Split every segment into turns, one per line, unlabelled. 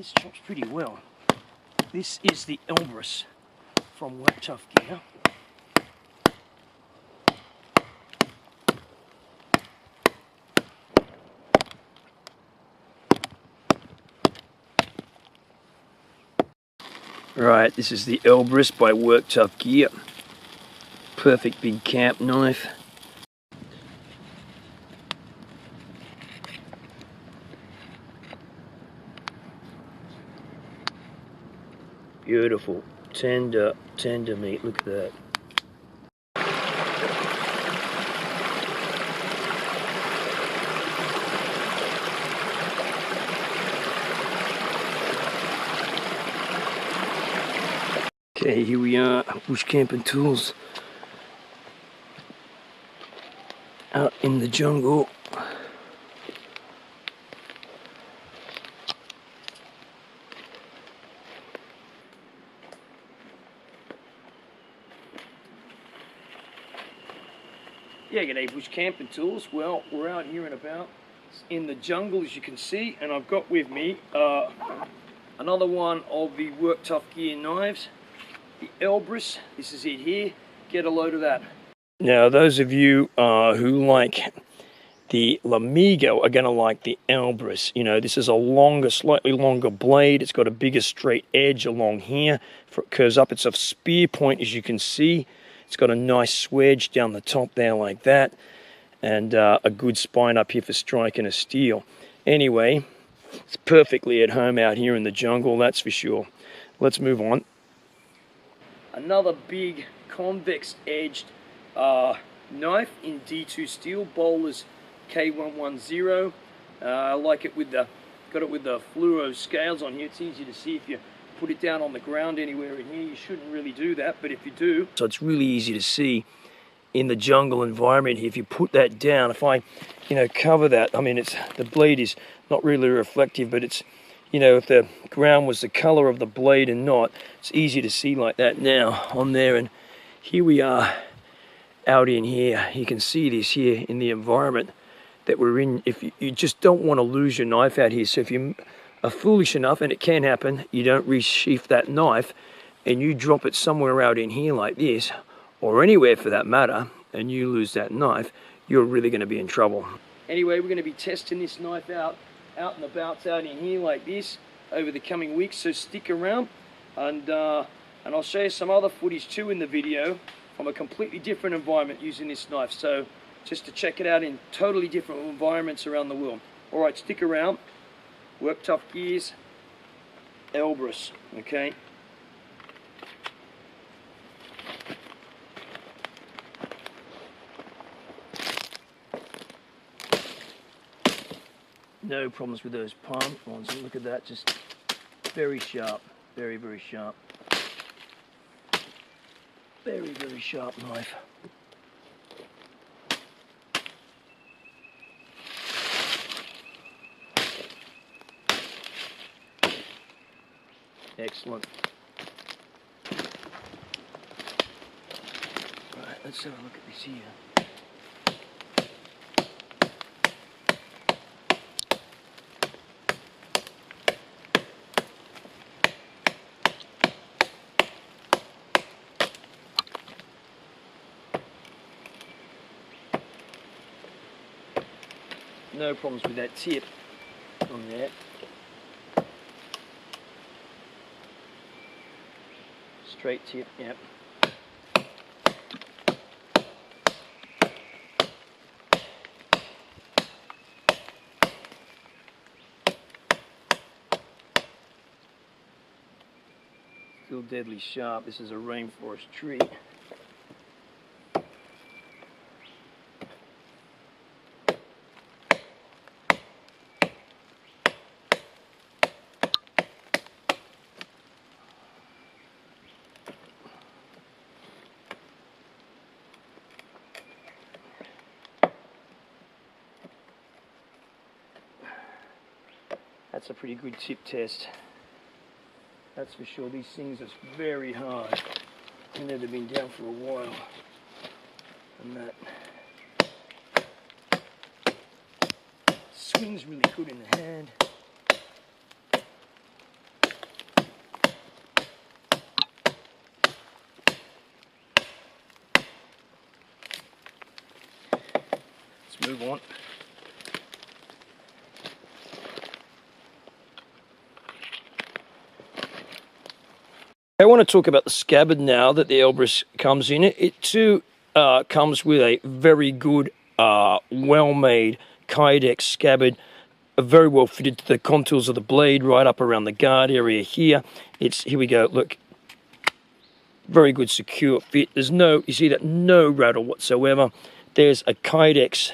this chops pretty well. This is the Elbrus from Work Tuff Gear. Right, this is the Elbrus by Work Tuff Gear. Perfect big camp knife. Beautiful, tender meat, look at that. Okay, here we are, bush camping tools. Out in the jungle. Yeah, g'day bush camping tools. Well, we're out here and about in the jungle, as you can see, and I've got with me another one of the Work Tuff Gear knives, the Elbrus. This is it here. Get a load of that. Now, those of you who like the Lamigo are going to like the Elbrus. You know, this is a longer, slightly longer blade. It's got a bigger straight edge along here. It curves up. It's a spear point, as you can see. It's got a nice swedge down the top there like that, and a good spine up here for striking a steel. Anyway, it's perfectly at home out here in the jungle, that's for sure. Let's move on. Another big convex edged knife in D2 steel, Bowler's K110. I like it with the, got it with the fluoro scales on here. It's easy to see if you put it down on the ground anywhere in here. You shouldn't really do that, but if you do, so it's really easy to see in the jungle environment here. If you put that down, if I, you know, cover that, I mean, it's, the blade is not really reflective, but it's, you know, if the ground was the color of the blade and not, it's easy to see like that now on there. And here we are out in here. You can see this here in the environment that we're in. If you just don't want to lose your knife out here, so if you are foolish enough, and it can happen, you don't resheath that knife and you drop it somewhere out in here like this, or anywhere for that matter, and you lose that knife, you're really going to be in trouble. Anyway, we're going to be testing this knife out and about out in here like this over the coming weeks, so stick around, and I'll show you some other footage too in the video from a completely different environment using this knife, so just to check it out in totally different environments around the world. Alright, stick around. Work Tuff Gears Elbrus, okay? No problems with those palm ones. Look at that, just very sharp, very, very sharp. Very, very sharp knife. Excellent. Right, let's have a look at this here. No problems with that tip on there. Straight tip, yep. Still deadly sharp. This is a rainforest tree. That's a pretty good tip test. That's for sure. These things are very hard. And they've been down for a while. And that swings really good in the hand. move on. I want to talk about the scabbard now that the Elbrus comes in. It too comes with a very good, well-made Kydex scabbard, very well fitted to the contours of the blade, right up around the guard area here. Here we go, look. Very good secure fit. There's no, you see that, no rattle whatsoever. There's a Kydex,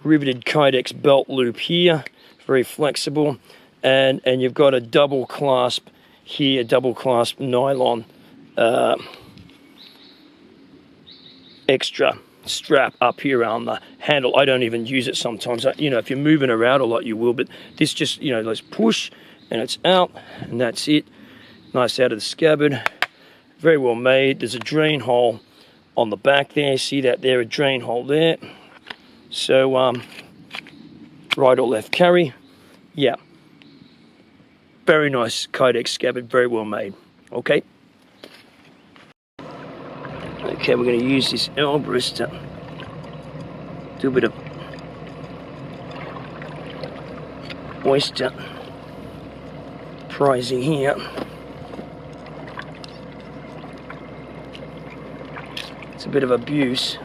riveted Kydex belt loop here, very flexible. And you've got a double clasp here, double clasp nylon extra strap up here on the handle. I don't even use it sometimes. You know, if you're moving around a lot, you will, but this just, you know, let's push and it's out, and that's it. Nice out of the scabbard. Very well made. There's a drain hole on the back there. See that there, a drain hole there. So, right or left carry. Yeah. Very nice Kydex scabbard, very well made. Okay. Okay, we're going to use this Elbrus to do a bit of oyster prizing here. It's a bit of abuse.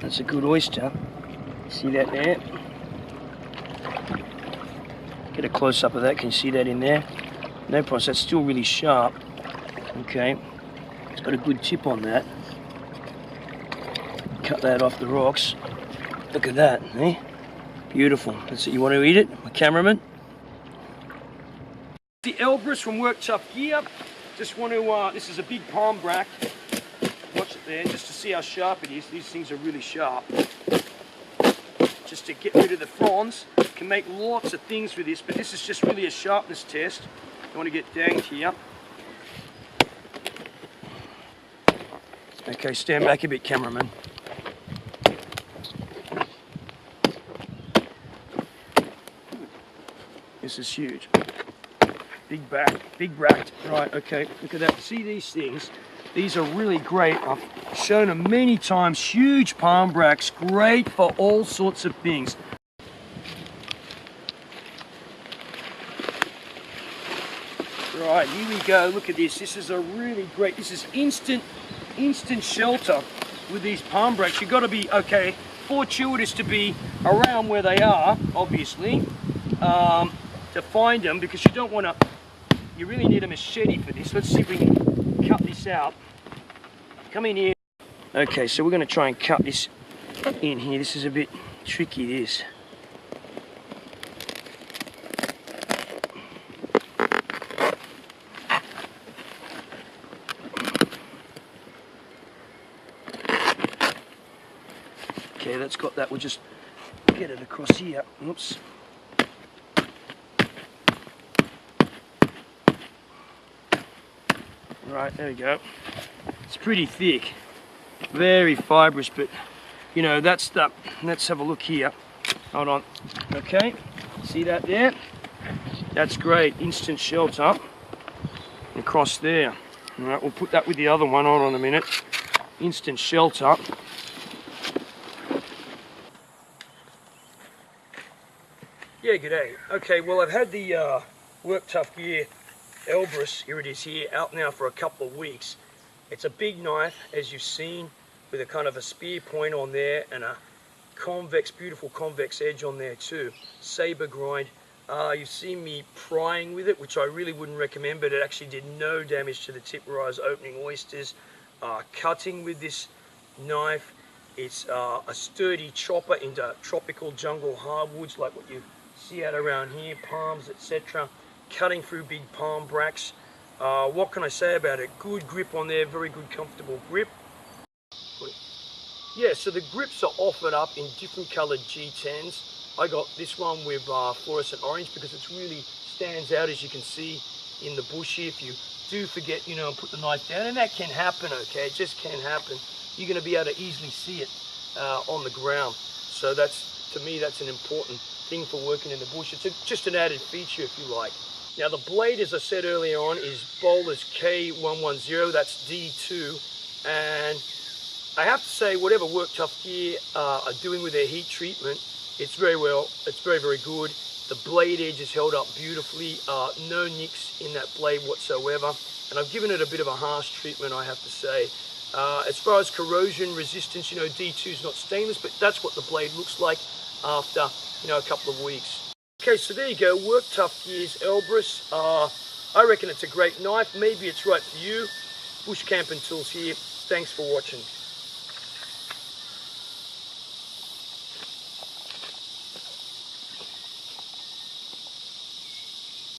That's a good oyster. See that there? Get a close up of that. Can you see that in there? No problem. That's still really sharp. Okay. It's got a good tip on that. Cut that off the rocks. Look at that, eh? Beautiful. That's it. You want to eat it, my cameraman? The Elbrus from Work Tuff Gear. Just want to, this is a big palm brack. Watch it there, just to see how sharp it is. These things are really sharp. Just to get rid of the fronds. You can make lots of things with this, but this is just really a sharpness test. You want to get danged here. Okay, stand back a bit, cameraman. This is huge. Big back, big bracked. Right, okay, look at that. See these things? These are really great. I've shown them many times. Huge palm bracks, great for all sorts of things. Right, here we go. Look at this. This is a really great, this is instant shelter with these palm bracks. You've got to be, okay, fortuitous to be around where they are, obviously, to find them, because you don't want to, you really need a machete for this. Let's see if we can cut this out. Come in here. Okay, so we're going to try and cut this in here. This is a bit tricky, this. Okay, that's got that. We'll just get it across here. Oops. Right, there we go. It's pretty thick, very fibrous, but you know, that's the, let's have a look here. Hold on. Okay, see that there? That's great, instant shelter across there. All right, we'll put that with the other one. Hold on a minute. Instant shelter. Yeah, g'day. Okay, well, I've had the Work Tuff Gear Elbrus, here it is here, out now for a couple of weeks. It's a big knife, as you've seen, with a kind of a spear point on there and a convex, beautiful convex edge on there too. Sabre grind. You've seen me prying with it, which I really wouldn't recommend, but it actually did no damage to the tip where I was opening oysters. Cutting with this knife, it's a sturdy chopper into tropical jungle hardwoods like what you see out around here, palms, etc. Cutting through big palm bracks. What can I say about it? Good grip on there, very good comfortable grip. Yeah, so the grips are offered up in different coloured G10s. I got this one with fluorescent orange because it really stands out, as you can see in the bush here. If you do forget, you know, and put the knife down, and that can happen, okay? It just can happen. You're going to be able to easily see it on the ground. So that's, to me, that's an important thing for working in the bush. It's just an added feature, if you like. Now the blade, as I said earlier on, is Bowler's K110, that's D2, and I have to say, whatever Work Tuff Gear are doing with their heat treatment, it's very good. The blade edge is held up beautifully, no nicks in that blade whatsoever, and I've given it a bit of a harsh treatment, I have to say. As far as corrosion resistance, you know, D2 is not stainless, but that's what the blade looks like after, you know, a couple of weeks. Okay, so there you go, Work Tuff Gear's Elbrus. I reckon it's a great knife. Maybe it's right for you. Bush camping tools here. Thanks for watching.